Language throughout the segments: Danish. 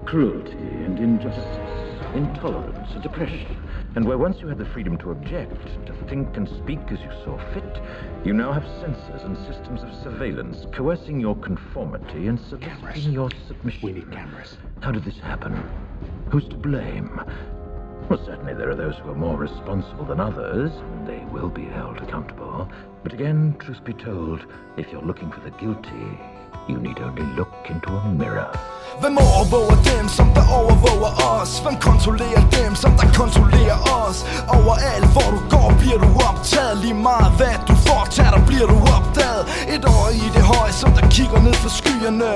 cruelty and injustice, intolerance and oppression. And where once you had the freedom to object, to think and speak as you saw fit, you now have censors and systems of surveillance coercing your conformity and soliciting your submission. We need cameras. How did this happen? Who's to blame? Well, certainly there are those who are more responsible than others, and they will be held accountable. But again, truth be told, if you're looking for the guilty, you need only look into a mirror. Hvem overvåger dem, som der overvåger os? Hvem kontrollerer dem, som der kontrollerer os? Overalt hvor du går, bliver du optaget. Lige meget hvad du foretager, der bliver du opdaget. Et øje i det høje, som der kigger ned fra skyerne.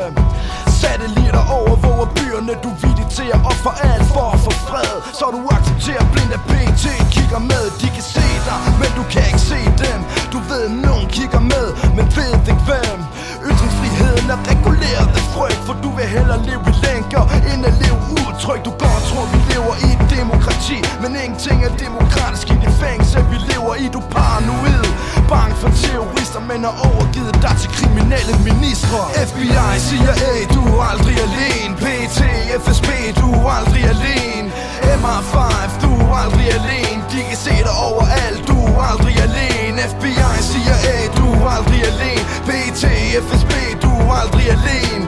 Satellitter overvåger byerne. Du er villig til at ofre alt for at få fred. Så du accepterer blindt at PT kigger med. De kan se dig, men du kan ikke se dem. Du ved, nogen kigger med, men ved ikke hvem. Ytringsfriheden er reguleret af frygt, for du vil hellere leve i lænker end at leve utrygt. Du går og tror, vi lever i et demokrati, men ingenting er demokratisk i det fængsel, vi lever i. Du er paranoid, bange for terrorister, men har overgivet dig til kriminelle ministre. FBI, CIA, du er aldrig alene. PT, FSB, du er aldrig alene. MI5, du er aldrig alene. De kan se dig overalt, du er aldrig alene. FBI, CIA, du er aldrig alene. PT, FSB, du er aldrig alene.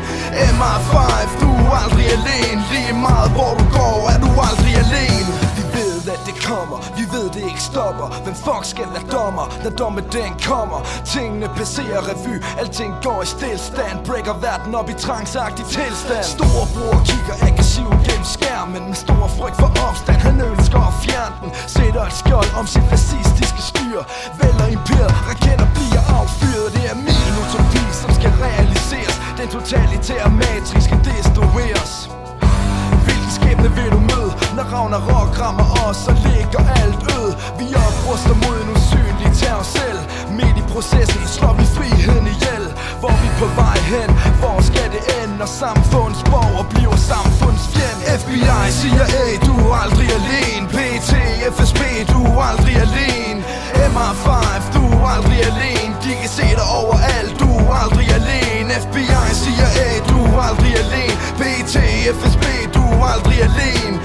MI5, du er aldrig alene. Lige meget hvor du går, er du aldrig alene. Vi ved at det kommer, vi ved det ikke stopper. Hvem fuck skal være dommer, når dommen den kommer? Tingene passerer revy, alting går i stillstand. Breaker verden op i tranceagtig tilstand. Storebror kigger aggressiv gennem skærmen med stor frygt for opstand, han ønsker at fjerne den. Sætter et skjold om sit fascistiske styre. Vælger imperiet, raketter bliver affyret. Det er min utopi, som skal realiseres. Den totalitære matrix skal destrueres. Hvilken skæbne vil du møde, når Ragnarok rammer os og ligger alt øde? Vi opruster mod en usynlig terror selv. Midt i processen slår vi friheden ihjel. Hvor er vi på vej hen? Hvor skal det ende, når samfundsborger bliver samfundsfjend? FBI, CIA, du er aldrig alene. PT, FSB, du er aldrig alene. MI5, du er aldrig alene. De kan se dig overalt, du er aldrig alene. FBI, CIA, du er aldrig alene. PT, FSB, du er aldrig alene.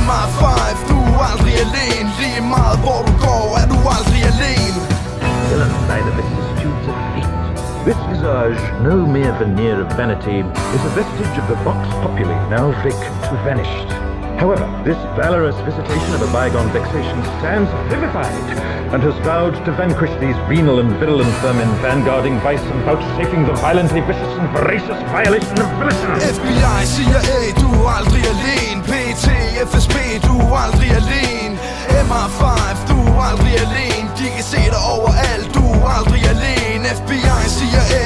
MI5, du er aldrig alene. Lige meget hvor du går, er du aldrig alene. Villain by the vicissitudes of fate. This visage, no mere veneer of vanity, is a vestige of the vox populi, now vacant and vanished. However, this valorous visitation of a bygone vexation stands vivified, and has vowed to vanquish these venal and virulent vermin, vanguarding vice and vouchsafing the violently vicious and voracious violation of volition. FBI, CIA, du er aldrig alene. PT, FSB, du er aldrig alene. MI5, du er aldrig alene. De kan se dig overalt, du er aldrig alene. FBI, CIA,